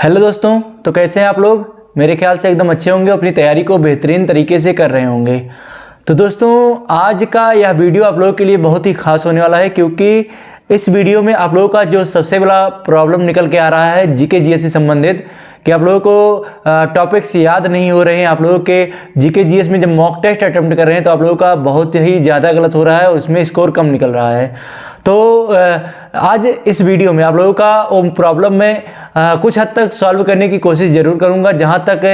Hello दोस्तों, तो कैसे हैं आप लोग। मेरे ख्याल से एकदम अच्छे होंगे, अपनी तैयारी को बेहतरीन तरीके से कर रहे होंगे। तो दोस्तों, आज का यह वीडियो आप लोगों के लिए बहुत ही खास होने वाला है, क्योंकि इस वीडियो में आप लोगों का जो सबसे बड़ा प्रॉब्लम निकल के आ रहा है जीके जीएस से संबंधित, कि आप लोगों को टॉपिक्स याद नहीं हो रहे हैं। आप लोगों के जीके जीएस में जब मॉक टेस्ट अटेम्प्ट कर रहे हैं तो आप लोगों का बहुत ही ज़्यादा गलत हो रहा है, उसमें स्कोर कम निकल रहा है। तो आज इस वीडियो में आप लोगों का वो प्रॉब्लम में कुछ हद तक सॉल्व करने की कोशिश ज़रूर करूंगा। जहां तक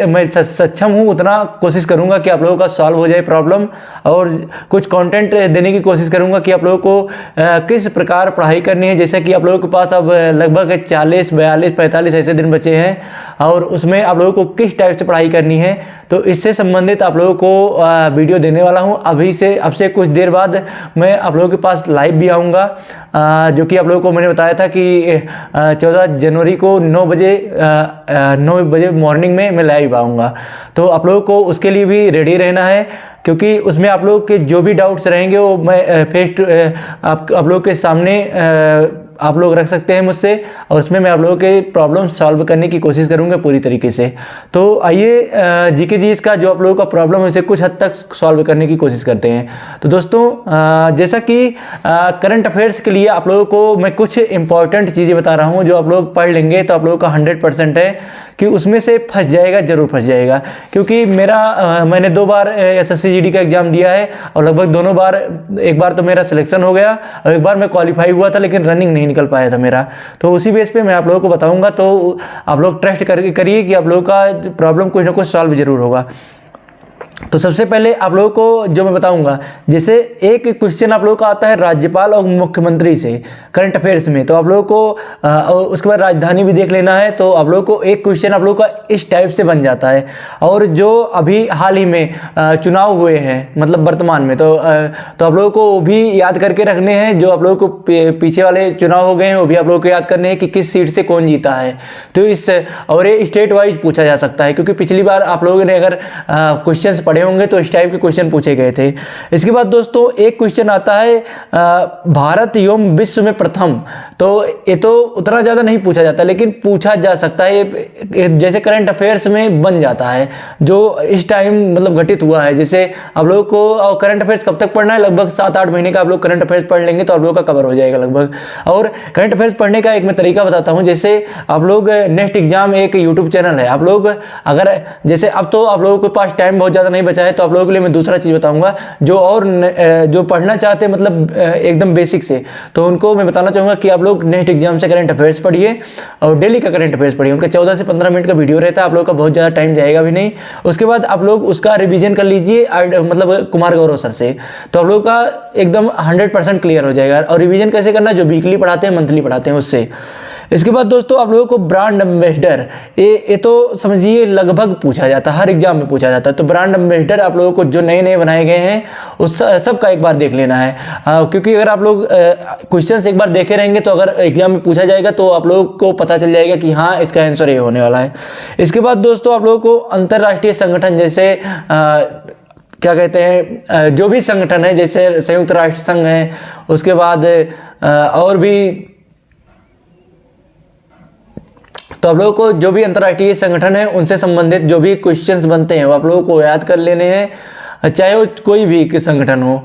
मैं सक्षम हूं उतना कोशिश करूंगा कि आप लोगों का सॉल्व हो जाए प्रॉब्लम, और कुछ कंटेंट देने की कोशिश करूंगा कि आप लोगों को किस प्रकार पढ़ाई करनी है। जैसे कि आप लोगों के पास अब लगभग 40, 42, 45 ऐसे दिन बचे हैं, और उसमें आप लोगों को किस टाइप से पढ़ाई करनी है, तो इससे संबंधित आप लोगों को वीडियो देने वाला हूं। अभी से अब से कुछ देर बाद मैं आप लोगों के पास लाइव भी आऊँगा, जो कि आप लोगों को मैंने बताया था कि 14 जनवरी को 9 बजे मॉर्निंग में मैं लाइव आऊँगा। तो आप लोगों को उसके लिए भी रेडी रहना है, क्योंकि उसमें आप लोग के जो भी डाउट्स रहेंगे वो मैं आप लोगों के सामने आप लोग रख सकते हैं मुझसे, और उसमें मैं आप लोगों के प्रॉब्लम सॉल्व करने की कोशिश करूंगा पूरी तरीके से। तो आइए जीके जीएस का जो आप लोगों का प्रॉब्लम है उसे कुछ हद तक सॉल्व करने की कोशिश करते हैं। तो दोस्तों, जैसा कि करंट अफेयर्स के लिए आप लोगों को मैं कुछ इंपॉर्टेंट चीज़ें बता रहा हूं, जो आप लोग पढ़ लेंगे तो आप लोगों का 100% है कि उसमें से फंस जाएगा, जरूर फंस जाएगा। क्योंकि मैंने 2 बार एसएससी जीडी का एग्जाम दिया है, और लगभग दोनों बार, एक बार तो मेरा सिलेक्शन हो गया और एक बार मैं क्वालिफाई हुआ था, लेकिन रनिंग नहीं निकल पाया था मेरा। तो उसी बेस पे मैं आप लोगों को बताऊंगा। तो आप लोग ट्रस्ट करिए कि आप लोगों का प्रॉब्लम कुछ ना कुछ सॉल्व जरूर होगा। तो सबसे पहले आप लोगों को जो मैं बताऊंगा, जैसे एक क्वेश्चन आप लोगों का आता है राज्यपाल और मुख्यमंत्री से करंट अफेयर्स में, तो आप लोगों को उसके बाद राजधानी भी देख लेना है। तो आप लोगों को एक क्वेश्चन आप लोगों का इस टाइप से बन जाता है। और जो अभी हाल ही में चुनाव हुए हैं, मतलब वर्तमान में, तो आप लोगों को वो भी याद करके रखने हैं। जो आप लोगों को पीछे वाले चुनाव हो गए हैं वो भी आप लोगों को याद करने हैं कि किस सीट से कौन जीता है। तो और ये स्टेट वाइज पूछा जा सकता है, क्योंकि पिछली बार आप लोगों ने अगर क्वेश्चन पढ़े होंगे तो इस टाइप के क्वेश्चन पूछे गए थे। इसके बाद दोस्तों एक क्वेश्चन आता है भारत एवं विश्व में प्रथम। तो ये तो उतना ज्यादा नहीं पूछा जाता, लेकिन पूछा जा सकता है। ये जैसे करंट अफेयर्स में बन जाता है, जो इस टाइम मतलब घटित हुआ है। जैसे आप लोगों को करंट अफेयर्स कब तक पढ़ना है, लगभग 7-8 महीने का आप लोग करंट अफेयर्स पढ़ लेंगे तो आप लोगों का कवर हो जाएगा लगभग। और करंट अफेयर्स पढ़ने का एक मैं तरीका बताता हूँ। जैसे आप लोग नेक्स्ट एग्जाम एक यूट्यूब चैनल है, आप लोग अगर जैसे अब तो आप लोगों के पास टाइम बहुत ज्यादा नहीं बचा है, तो आप लोगों के लिए मैं दूसरा चीज बताऊंगा। जो पढ़ना चाहते हैं मतलब एकदम बेसिक से, तो उनको मैं बताना चाहूंगा कि आप लोग नेक्स्ट एग्जाम से करंट अफेयर्स पढ़िए, और डेली का करंट अफेयर्स पढ़िए। उनका 14 से 15 मिनट का वीडियो रहता है, आप लोग का बहुत ज्यादा टाइम जाएगा भी नहीं। उसके बाद आप लोग उसका रिवीजन कर लीजिए, मतलब कुमार गौरव सर से, तो आप लोग का एकदम 100% क्लियर हो जाएगा। और रिवीजन कैसे करना, जो वीकली पढ़ाते हैं, मंथली पढ़ाते हैं, उससे। इसके बाद दोस्तों आप लोगों को ब्रांड एम्बेसडर, ये तो समझिए लगभग पूछा जाता है, हर एग्जाम में पूछा जाता है। तो ब्रांड एम्बेसडर आप लोगों को जो नए नए बनाए गए हैं उस सब का एक बार देख लेना है। क्योंकि अगर आप लोग क्वेश्चन एक बार देखे रहेंगे तो अगर एग्जाम में पूछा जाएगा तो आप लोगों को पता चल जाएगा कि हाँ इसका आंसर ये होने वाला है। इसके बाद दोस्तों आप लोगों को अंतरराष्ट्रीय संगठन, जैसे क्या कहते हैं, जो भी संगठन है, जैसे संयुक्त राष्ट्र संघ है, उसके बाद और भी, तो आप लोगों को जो भी अंतर्राष्ट्रीय संगठन है उनसे संबंधित जो भी क्वेश्चंस बनते हैं वो आप लोगों को याद कर लेने हैं, चाहे वो कोई भी संगठन हो।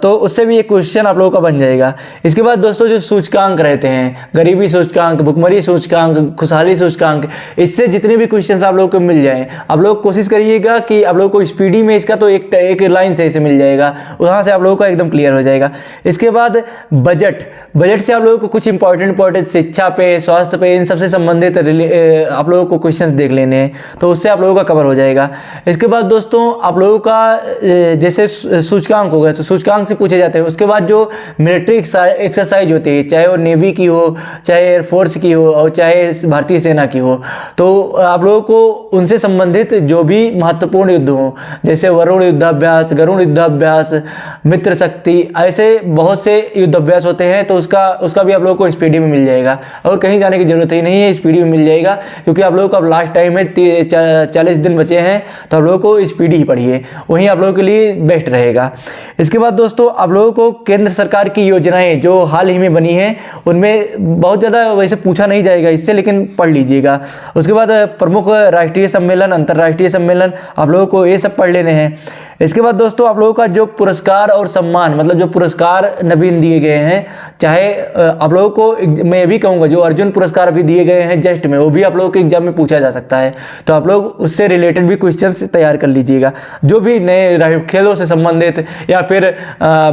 तो उससे भी एक क्वेश्चन आप लोगों का बन जाएगा। इसके बाद दोस्तों जो सूचकांक रहते हैं, गरीबी सूचकांक, भुखमरी सूचकांक, खुशहाली सूचकांक, इससे जितने भी क्वेश्चंस आप लोगों को मिल जाएं, आप लोग कोशिश करिएगा कि आप लोगों को स्पीडी में इसका तो एक लाइन से इसे मिल जाएगा, वहाँ से आप लोगों का एकदम क्लियर हो जाएगा। इसके बाद बजट से आप लोगों को कुछ इंपॉर्टेंट शिक्षा पे, स्वास्थ्य पे, इन सबसे संबंधित आप लोगों को क्वेश्चन देख लेने हैं, तो उससे आप लोगों का कवर हो जाएगा। इसके बाद दोस्तों आप लोगों का जैसे सूचकांक हो गया, तो सूचकांक से पूछे जाते हैं। उसके बाद जो मिलिट्री एक्सरसाइज होती है, चाहे वो नेवी की हो, चाहे एयरफोर्स की हो, और चाहे भारतीय सेना की हो, तो आप लोगों को उनसे संबंधित जो भी महत्वपूर्ण युद्ध हो, जैसे वरुण युद्धाभ्यास, गरुड़ युद्धाभ्यास, मित्र शक्ति, ऐसे बहुत से युद्धाभ्यास होते हैं। तो उसका भी आप लोगों को स्पीडी में मिल जाएगा, और कहीं जाने की जरूरत ही नहीं है, स्पीडी में मिल जाएगा। क्योंकि आप लोगों का लास्ट टाइम है, 40 दिन बचे हैं, तो आप लोगों को स्पीडी ही पढ़िए। वहीं आप लोगों के लिए बेस्ट रहेगा। इसके बाद दोस्तों आप लोगों को केंद्र सरकार की योजनाएं जो हाल ही में बनी हैं उनमें बहुत ज़्यादा वैसे पूछा नहीं जाएगा इससे, लेकिन पढ़ लीजिएगा। उसके बाद प्रमुख राष्ट्रीय सम्मेलन, अंतर्राष्ट्रीय सम्मेलन, आप लोगों को ये सब पढ़ लेने हैं। इसके बाद दोस्तों आप लोगों का जो पुरस्कार और सम्मान, मतलब जो पुरस्कार नवीन दिए गए हैं, चाहे आप लोगों को मैं भी कहूँगा जो अर्जुन पुरस्कार अभी दिए गए हैं जस्ट में, वो भी आप लोगों के एग्जाम में पूछा जा सकता है, तो आप लोग उससे रिलेटेड भी क्वेश्चंस तैयार कर लीजिएगा। जो भी नए खेलों से संबंधित या फिर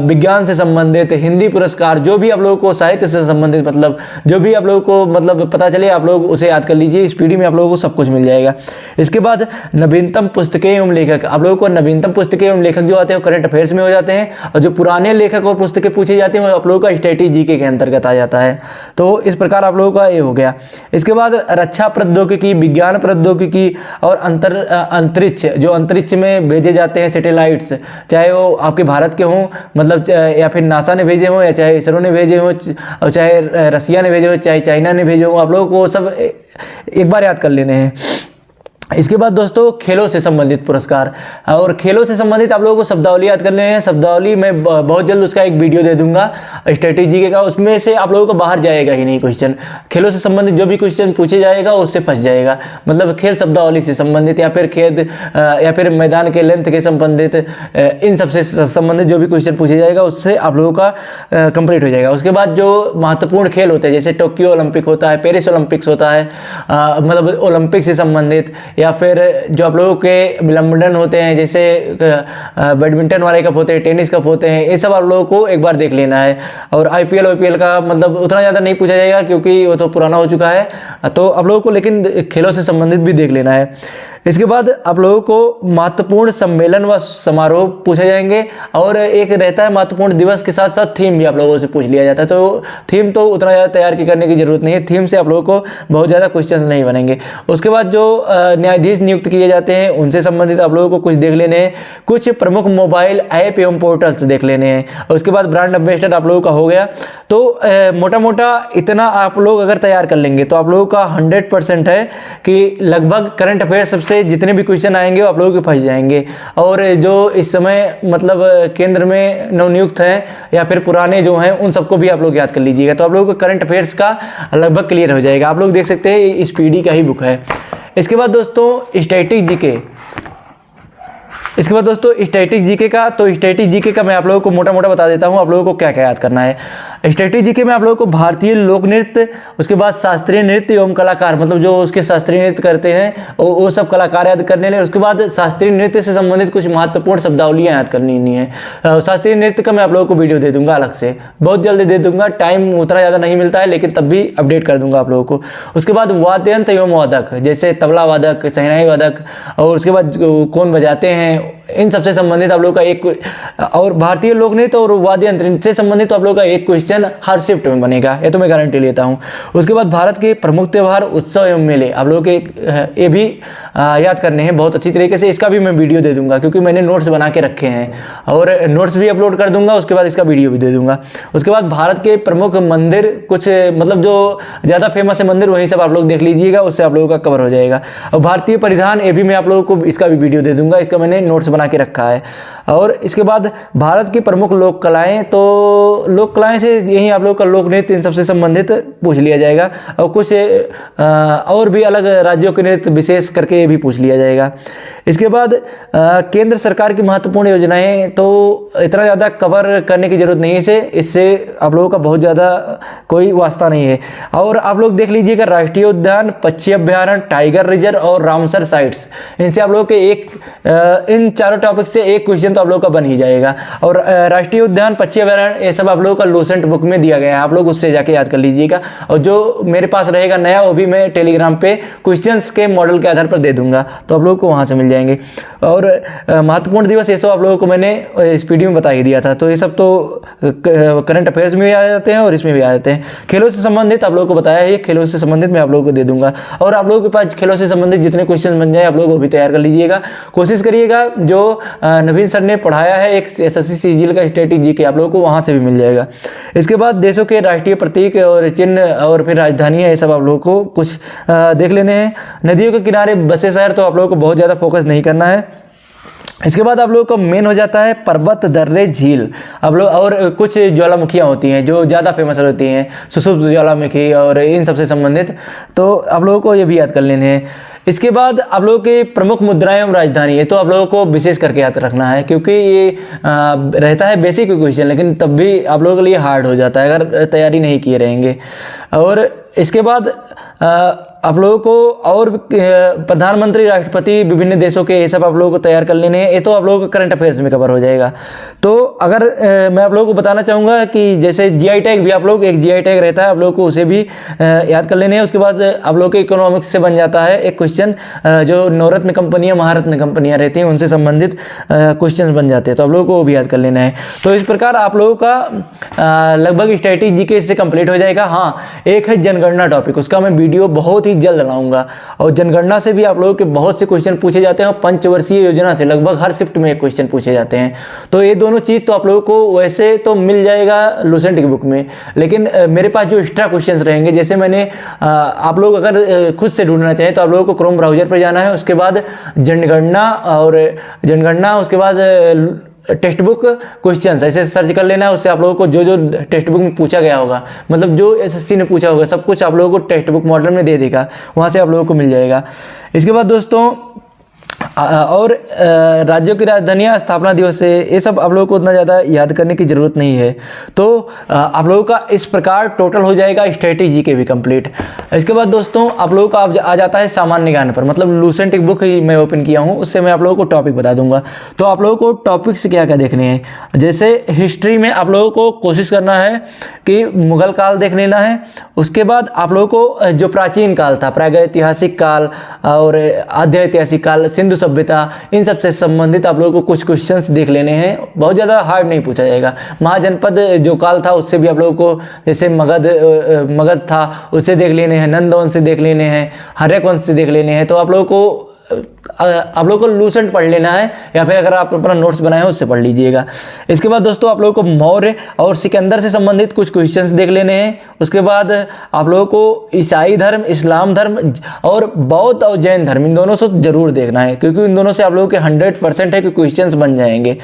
विज्ञान से संबंधित, हिंदी पुरस्कार, जो भी आप लोगों को साहित्य से संबंधित, मतलब जो भी आप लोगों को मतलब पता चले आप लोग उसे याद कर लीजिए। इस पीडी में आप लोगों को सब कुछ मिल जाएगा। इसके बाद नवीनतम पुस्तकें एवं लेखक, आप लोगों को नवीनतम पुस्तकें एवं लेखक जो आते हैं वो करंट अफेयर्स में हो जाते हैं, और जो पुराने लेखक और पुस्तकें पूछी जाती हैं वो आप लोगों का स्टैटिक जीके के अंतर्गत आ जाता है। तो इस प्रकार आप लोगों का ये हो गया। इसके बाद रक्षा प्रौद्योगिकी, विज्ञान प्रौद्योगिकी और अंतरिक्ष, जो अंतरिक्ष में भेजे जाते हैं सैटेलाइट्स, चाहे वो आपके भारत के हों, मतलब या फिर नासा ने भेजे हों, या चाहे इसरो ने भेजे हों, और चाहे रसिया ने भेजे हों, चाहे चाइना ने भेजे हों, आप लोगों को सब एक बार याद कर लेने हैं। इसके बाद दोस्तों खेलों से संबंधित पुरस्कार, और खेलों से संबंधित आप लोगों को शब्दावली याद करने हैं। शब्दावली मैं बहुत जल्द उसका एक वीडियो दे दूंगा स्ट्रेटेजी का, उसमें से आप लोगों को बाहर जाएगा ही नहीं क्वेश्चन। खेलों से संबंधित जो भी क्वेश्चन पूछे जाएगा उससे फंस जाएगा, मतलब खेल शब्दावली से संबंधित या फिर खेल या फिर मैदान के लेंथ के संबंधित, इन सबसे संबंधित जो भी क्वेश्चन पूछे जाएगा उससे आप लोगों का कंप्लीट हो जाएगा। उसके बाद जो महत्वपूर्ण खेल होते हैं, जैसे टोक्यो ओलंपिक होता है, पेरिस ओलंपिक्स होता है, मतलब ओलंपिक से संबंधित, या फिर जो आप लोगों के विलंबन होते हैं, जैसे बैडमिंटन वाले कप होते हैं, टेनिस कप होते हैं, ये सब आप लोगों को एक बार देख लेना है। और आईपीएल का मतलब उतना ज़्यादा नहीं पूछा जाएगा क्योंकि वो तो पुराना हो चुका है, तो आप लोगों को लेकिन खेलों से संबंधित भी देख लेना है। इसके बाद आप लोगों को महत्वपूर्ण सम्मेलन व समारोह पूछे जाएंगे, और एक रहता है महत्वपूर्ण दिवस के साथ साथ थीम भी आप लोगों से पूछ लिया जाता है। तो थीम तो उतना ज़्यादा तैयार करने की जरूरत नहीं है, थीम से आप लोगों को बहुत ज़्यादा क्वेश्चंस नहीं बनेंगे। उसके बाद जो न्यायाधीश नियुक्त किए जाते हैं उनसे संबंधित आप लोगों को कुछ देख लेने हैं, कुछ प्रमुख मोबाइल ऐप एवं पोर्टल्स देख लेने हैं। और उसके बाद ब्रांड एम्बेसडर आप लोगों का हो गया। तो मोटा मोटा इतना आप लोग अगर तैयार कर लेंगे तो आप लोगों का 100% है कि लगभग करंट अफेयर्स सबसे जितने भी क्वेश्चन आएंगे वो आप लोगों के फंस जाएंगे। और जो इस समय मतलब केंद्र में नवनियुक्त हैं या फिर पुराने जो हैं उन सबको भी आप लोग याद कर लीजिएगा, तो आप लोगों को करंट अफेयर्स का लगभग क्लियर हो जाएगा। आप लोग देख सकते हैं इस पीडी का ही बुक है। इसके बाद दोस्तों स्टैटिक जीके, इसके बाद दोस्तों स्टैटिक जीके का, तो स्टैटिक जीके का मैं आप लोगों को मोटा मोटा बता देता हूँ आप लोगों को क्या क्या याद करना है। स्टैटिक जीके में आप लोगों को भारतीय लोक नृत्य, उसके बाद शास्त्रीय नृत्य एवं कलाकार, मतलब जो उसके शास्त्रीय नृत्य करते हैं वो सब कलाकार याद करने लें। उसके बाद शास्त्रीय नृत्य से संबंधित कुछ महत्वपूर्ण शब्दावलियाँ याद करनी है। शास्त्रीय नृत्य का मैं आप लोगों को वीडियो दे दूंगा अलग से, बहुत जल्दी दे दूंगा, टाइम उतना ज़्यादा नहीं मिलता है लेकिन तब भी अपडेट कर दूंगा आप लोगों को। उसके बाद वाद्य यंत्र एवं वादक, जैसे तबला वादक, शहनाई वादक, और उसके बाद कौन बजाते हैं, इन सबसे संबंधित आप लोगों का एक, और भारतीय लोक नृत्य और वाद्य यंत्र से संबंधित तो आप लोगों का एक क्वेश्चन हर शिफ्ट में बनेगा, ये तो मैं गारंटी लेता हूँ। उसके बाद भारत के प्रमुख त्यौहार, उत्सव एवं मेले आप लोगों के ये भी याद करने हैं बहुत अच्छी तरीके से। इसका भी मैं वीडियो दे दूंगा क्योंकि मैंने नोट्स बना के रखे हैं, और नोट्स भी अपलोड कर दूंगा, उसके बाद इसका वीडियो भी दे दूंगा। उसके बाद भारत के प्रमुख मंदिर, कुछ मतलब जो ज़्यादा फेमस है मंदिर, वही सब आप लोग देख लीजिएगा, उससे आप लोगों का कवर हो जाएगा। और भारतीय परिधान, ये भी मैं आप लोगों को इसका भी वीडियो दे दूंगा, इसका मैंने नोट्स बना के रखा है। और इसके बाद भारत की प्रमुख लोक कलाएं, तो लोक कलाएं से यही आप लोग का लोक नृत्य, इन सबसे संबंधित पूछ लिया जाएगा। और कुछ और भी अलग राज्यों के नृत्य विशेष करके भी पूछ लिया जाएगा। इसके बाद केंद्र सरकार की महत्वपूर्ण योजनाएं, तो इतना ज़्यादा कवर करने की जरूरत नहीं है, इससे आप लोगों का बहुत ज़्यादा कोई वास्ता नहीं है। और आप लोग देख लीजिएगा राष्ट्रीय उद्यान, पक्षी अभ्यारण्य, टाइगर रिजर्व और रामसर साइट्स, इनसे आप लोगों के इन चारों टॉपिक से एक क्वेश्चन तो आप लोगों का बन ही जाएगा। और राष्ट्रीय उद्यान, पक्षी अभ्यारण्य, ये सब आप लोगों का लूसेंट बुक में दिया गया है, आप लोग उससे जाके याद कर लीजिएगा। और जो मेरे पास रहेगा नया वो भी मैं टेलीग्राम पे क्वेश्चंस के मॉडल के आधार पर दे दूंगा, तो आप लोगों को वहाँ से मिल जाएंगे। और महत्वपूर्ण दिवस ये सब आप लोगों को मैंने इस वीडियो में बता ही दिया था, तो ये सब तो करंट अफेयर्स में भी आ जाते हैं और इसमें भी आ जाते हैं। खेलों से संबंधित आप लोगों को बताया है, खेलों से संबंधित मैं आप लोगों को दे दूंगा। और आप लोगों के पास खेलों से संबंधित जितने क्वेश्चन बन जाए आप लोग वो भी तैयार कर लीजिएगा। कोशिश करिएगा जो नवीन सर ने पढ़ाया है एक एसएससी सीजीएल का स्टैटिक जीके, आप लोगों को वहाँ से भी मिल जाएगा। इसके बाद देशों के राष्ट्रीय प्रतीक और चिन्ह और फिर राजधानियाँ, ये सब आप लोगों को कुछ देख लेने हैं। नदियों के किनारे बसे शहर, तो आप लोगों को बहुत ज़्यादा फोकस नहीं करना है। इसके बाद आप लोगों का मेन हो जाता है पर्वत, दर्रे, झील। आप लोग और कुछ ज्वालामुखियाँ होती हैं जो ज़्यादा फेमस होती हैं, सुषुप्त ज्वालामुखी और इन सबसे संबंधित, तो आप लोगों को ये भी याद कर लेने हैं। इसके बाद आप लोगों की प्रमुख मुद्राएं एवं राजधानी, ये तो आप लोगों को विशेष करके याद रखना है, क्योंकि ये रहता है बेसिक क्वेश्चन, लेकिन तब भी आप लोगों के लिए हार्ड हो जाता है अगर तैयारी नहीं किए रहेंगे। और इसके बाद आप लोगों को और प्रधानमंत्री, राष्ट्रपति, विभिन्न देशों के, ये सब आप लोगों को तैयार कर लेने हैं। ये तो आप लोगों को करंट अफेयर्स में कवर हो जाएगा। तो अगर मैं आप लोगों को बताना चाहूँगा कि जैसे जीआई टैग भी आप लोग, एक जीआई टैग रहता है, आप लोगों को उसे भी याद कर लेने हैं। उसके बाद आप लोगों के इकोनॉमिक्स से बन जाता है एक क्वेश्चन, जो नवरत्न कंपनियाँ, महारत्न कंपनियाँ रहती हैं, उनसे संबंधित क्वेश्चन बन जाते हैं, तो आप लोगों को वो भी याद कर लेना है। तो इस प्रकार आप लोगों का लगभग स्ट्रैटेजी के इससे कंप्लीट हो जाएगा। हाँ, एक है जनगणना टॉपिक, उसका मैं वीडियो बहुत ही जल्द लाऊंगा, और जनगणना से भी आप लोगों के बहुत से क्वेश्चन पूछे जाते हैं, और पंचवर्षीय योजना से लगभग हर शिफ्ट में एक क्वेश्चन पूछे जाते हैं। तो ये दोनों चीज़ तो आप लोगों को वैसे तो मिल जाएगा लूसेंट की बुक में, लेकिन मेरे पास जो एक्स्ट्रा क्वेश्चंस रहेंगे, जैसे मैंने आप लोग अगर खुद से ढूंढना चाहें तो आप लोगों को क्रोम ब्राउजर पर जाना है, उसके बाद जनगणना, उसके बाद टेक्स्ट बुक क्वेश्चंस ऐसे सर्च कर लेना है। उससे आप लोगों को जो जो टेक्स्ट बुक में पूछा गया होगा, मतलब जो एसएससी ने पूछा होगा, सब कुछ आप लोगों को टेक्स्ट बुक मॉडल में दे देगा, वहाँ से आप लोगों को मिल जाएगा। इसके बाद दोस्तों और राज्यों की राजधानियाँ, स्थापना दिवस से, ये सब आप लोगों को उतना ज़्यादा याद करने की ज़रूरत नहीं है। तो आप लोगों का इस प्रकार टोटल हो जाएगा स्ट्रेटेजी के भी कंप्लीट। इसके बाद दोस्तों आप लोगों का आ जाता है सामान्य ज्ञान पर, मतलब लूसेंट एक बुक ही मैं ओपन किया हूँ, उससे मैं आप लोगों को टॉपिक बता दूंगा। तो आप लोगों को टॉपिक्स क्या क्या देखने हैं, जैसे हिस्ट्री में आप लोगों को कोशिश करना है कि मुगल काल देख लेना है। उसके बाद आप लोगों को जो प्राचीन काल था, प्रागैतिहासिक काल और आध्य ऐतिहासिक काल, सिंधु सभ्यता, इन सब से संबंधित आप लोगों को कुछ क्वेश्चंस देख लेने हैं। बहुत ज़्यादा हार्ड नहीं पूछा जाएगा। महाजनपद जो काल था उससे भी आप लोगों को, जैसे मगध था, उससे देख लेने हैं, नंद वंश से देख लेने हैं, हर्यक वंश से देख लेने हैं। तो आप लोगों को लूसेंट पढ़ लेना है, या फिर अगर आप अपना नोट्स बनाए हो उससे पढ़ लीजिएगा। इसके बाद दोस्तों आप लोगों को मौर्य और सिकंदर से संबंधित कुछ क्वेश्चंस देख लेने हैं। उसके बाद आप लोगों को ईसाई धर्म, इस्लाम धर्म और बौद्ध और जैन धर्म, इन दोनों से जरूर देखना है, क्योंकि इन दोनों से आप लोगों के 100% है कि क्वेश्चंस बन जाएंगे।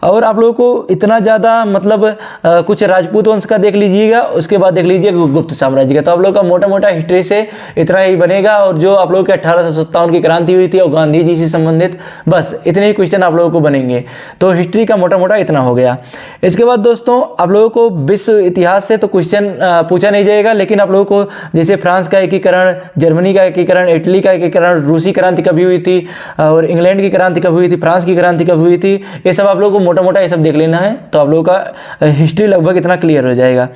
और आप लोगों को इतना ज़्यादा मतलब कुछ राजपूत वंश का देख लीजिएगा, उसके बाद देख लीजिएगा गुप्त साम्राज्य का। तो आप लोगों का मोटा मोटा हिस्ट्री से इतना ही बनेगा। और जो आप लोगों के 1857 की क्रांति हुई थी और गांधी जी से संबंधित, बस इतने ही क्वेश्चन आप लोगों को बनेंगे। तो हिस्ट्री का मोटा मोटा इतना हो गया। इसके बाद दोस्तों आप लोगों को विश्व इतिहास से तो क्वेश्चन पूछा नहीं जाएगा, लेकिन आप लोगों को जैसे फ्रांस का एकीकरण, जर्मनी का एकीकरण, इटली का एकीकरण, रूसी क्रांति कभी हुई थी, और इंग्लैंड की क्रांति कब हुई थी, फ्रांस की क्रांति कब हुई थी, ये सब आप लोगों को मोटा मोटा ये सब देख लेना है। तो आप लोगों का हिस्ट्री लगभग इतना क्लियर हो जाएगा।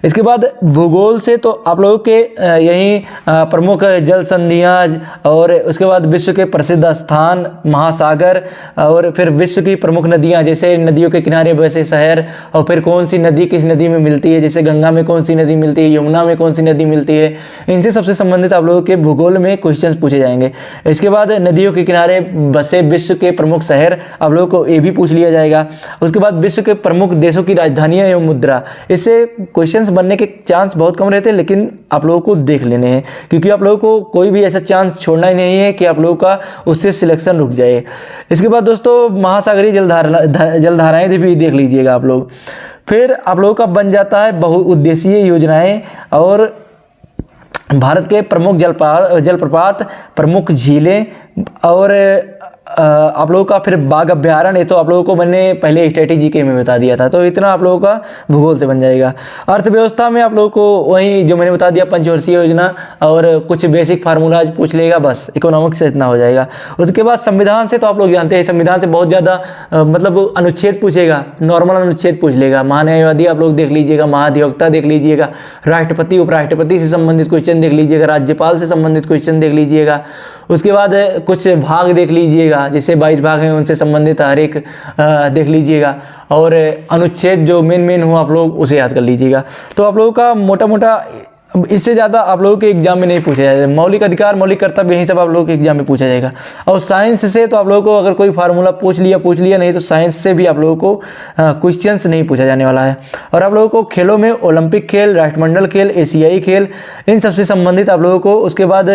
इसके बाद भूगोल से तो आप लोगों के यही प्रमुख जल संधियाँ, और उसके बाद विश्व के प्रसिद्ध स्थान, महासागर, और फिर विश्व की प्रमुख नदियाँ, जैसे नदियों के किनारे बसे शहर, और फिर कौन सी नदी किस नदी में मिलती है, जैसे गंगा में कौन सी नदी मिलती है, यमुना में कौन सी नदी मिलती है, इनसे सबसे संबंधित आप लोगों के भूगोल में क्वेश्चंस पूछे जाएंगे। इसके बाद नदियों के किनारे बसे विश्व के प्रमुख शहर, आप लोगों को ये भी पूछ लिया जाएगा। उसके बाद विश्व के प्रमुख देशों की राजधानियाँ एवं मुद्रा, इससे क्वेश्चंस बनने के चांस बहुत कम रहते हैं, लेकिन आप लोगों को देख लेने हैं, क्योंकि आप लोगों को कोई भी ऐसा चांस छोड़ना ही नहीं है कि आप लोगों का उससे सिलेक्शन रुक जाए। इसके बाद दोस्तों महासागरीय जलधाराएं भी देख लीजिएगा आप लोग। फिर आप लोगों का बन जाता है बहुउद्देशीय योजनाएं, और भारत के प्रमुख जलप्रपात, प्रमुख झीलें, और आप लोगों का फिर बाघ अभ्यारण्य। तो आप लोगों को मैंने पहले स्ट्रेटेजी के में बता दिया था, तो इतना आप लोगों का भूगोल से बन जाएगा। अर्थव्यवस्था में आप लोगों को वही जो मैंने बता दिया, पंचवर्षीय योजना और कुछ बेसिक फार्मूलाज पूछ लेगा, बस इकोनॉमिक्स से इतना हो जाएगा। उसके बाद संविधान से तो आप लोग जानते हैं, संविधान से बहुत ज़्यादा मतलब अनुच्छेद पूछेगा, नॉर्मल अनुच्छेद पूछ लेगा। महान्यायवादी आप लोग देख लीजिएगा, महाधिवक्ता देख लीजिएगा, राष्ट्रपति उपराष्ट्रपति से संबंधित क्वेश्चन देख लीजिएगा, राज्यपाल से संबंधित क्वेश्चन देख लीजिएगा। उसके बाद कुछ भाग देख लीजिएगा, जैसे 22 भाग हैं उनसे संबंधित हर एक देख लीजिएगा, और अनुच्छेद जो मेन हो आप लोग उसे याद कर लीजिएगा। तो आप लोगों का मोटा मोटा अब इससे ज़्यादा आप लोगों के एग्जाम में नहीं पूछा जाएगा। मौलिक अधिकार, मौलिक कर्तव्य, यही सब आप लोगों के एग्जाम में पूछा जाएगा। और साइंस से तो आप लोगों को अगर कोई फार्मूला पूछ लिया, नहीं तो साइंस से भी आप लोगों को क्वेश्चंस नहीं पूछा जाने वाला है। और आप लोगों को खेलों में ओलंपिक खेल, राष्ट्रमंडल खेल, एशियाई खेल, इन सबसे संबंधित आप लोगों को, उसके बाद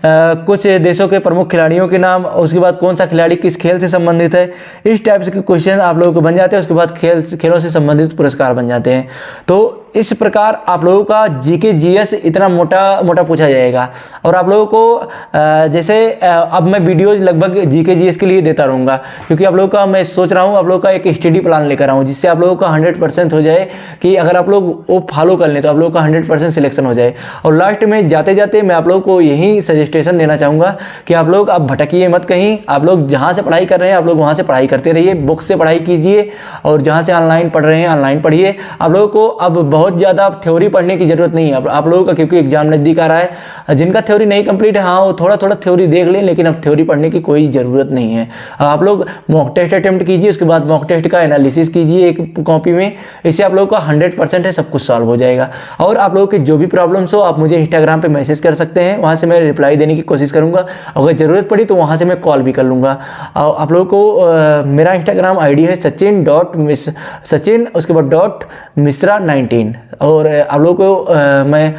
कुछ देशों के प्रमुख खिलाड़ियों के नाम, उसके बाद कौन सा खिलाड़ी किस खेल से संबंधित है, इस टाइप के क्वेश्चन आप लोगों को बन जाते हैं। उसके बाद खेलों से संबंधित पुरस्कार बन जाते हैं। तो इस प्रकार आप लोगों का जीके जीएस इतना मोटा पूछा जाएगा। और आप लोगों को जैसे अब मैं वीडियोज लगभग जीके जीएस के लिए देता रहूँगा, क्योंकि आप लोगों का मैं सोच रहा हूँ आप लोगों का एक स्टडी प्लान लेकर आऊँ, जिससे आप लोगों का 100% हो जाए कि अगर आप लोग वो फॉलो कर लें तो आप लोगों का 100% सिलेक्शन हो जाए। और लास्ट में जाते जाते मैं आप लोगों को यही सजेस्टेशन देना चाहूँगा कि आप लोग अब भटकिए मत कहीं। आप लोग जहाँ से पढ़ाई कर रहे हैं आप लोग वहाँ से पढ़ाई करते रहिए, बुक से पढ़ाई कीजिए, और जहाँ से ऑनलाइन पढ़ रहे हैं ऑनलाइन पढ़िए। आप लोगों को अब बहुत ज़्यादा थ्योरी पढ़ने की जरूरत नहीं है आप लोगों का, क्योंकि एग्जाम नज़दीक आ रहा है। जिनका थ्योरी नहीं कंप्लीट है, हाँ वो थोड़ा थ्योरी देख लें, लेकिन अब थ्योरी पढ़ने की कोई ज़रूरत नहीं है। आप लोग मॉक टेस्ट अटेम्प्ट कीजिए, उसके बाद मॉक टेस्ट का एनालिसिस कीजिए एक कॉपी में। इससे आप लोगों का 100% है सब कुछ सॉल्व हो जाएगा। और आप लोगों की जो भी प्रॉब्लम्स हो आप मुझे इंस्टाग्राम पर मैसेज कर सकते हैं, वहाँ से मैं रिप्लाई देने की कोशिश करूँगा। अगर ज़रूरत पड़ी तो वहाँ से मैं कॉल भी कर लूँगा। आप लोगों को मेरा इंस्टाग्राम ID है सचिन उसके बाद .मिश्रा19। और आप लोगों को मैं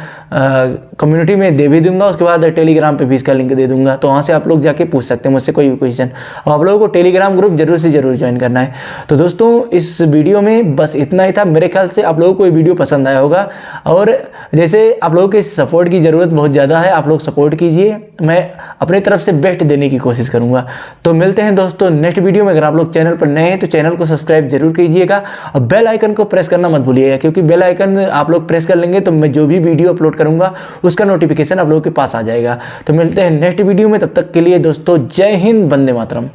कम्युनिटी में दे भी दूंगा, उसके बाद टेलीग्राम पे भी इसका लिंक दे दूंगा, तो वहाँ से आप लोग जाके पूछ सकते हैं मुझसे कोई भी क्वेश्चन। और आप लोगों को टेलीग्राम ग्रुप जरूर से जरूर ज्वाइन करना है। तो दोस्तों इस वीडियो में बस इतना ही था। मेरे ख्याल से आप लोगों को ये वीडियो पसंद आया होगा, और जैसे आप लोगों के सपोर्ट की ज़रूरत बहुत ज़्यादा है, आप लोग सपोर्ट कीजिए, मैं अपनी तरफ से बेस्ट देने की कोशिश करूँगा। तो मिलते हैं दोस्तों नेक्स्ट वीडियो में। अगर आप लोग चैनल पर नए हैं तो चैनल को सब्सक्राइब जरूर कीजिएगा, और बेल आइकन को प्रेस करना मत भूलिएगा, क्योंकि बेल आइकन आप लोग प्रेस कर लेंगे तो मैं जो भी वीडियो अपलोड करूँगा उसका नोटिफिकेशन आप लोगों के पास आ जाएगा। तो मिलते हैं नेक्स्ट वीडियो में, तब तक के लिए दोस्तों जय हिंद, वंदे मातरम।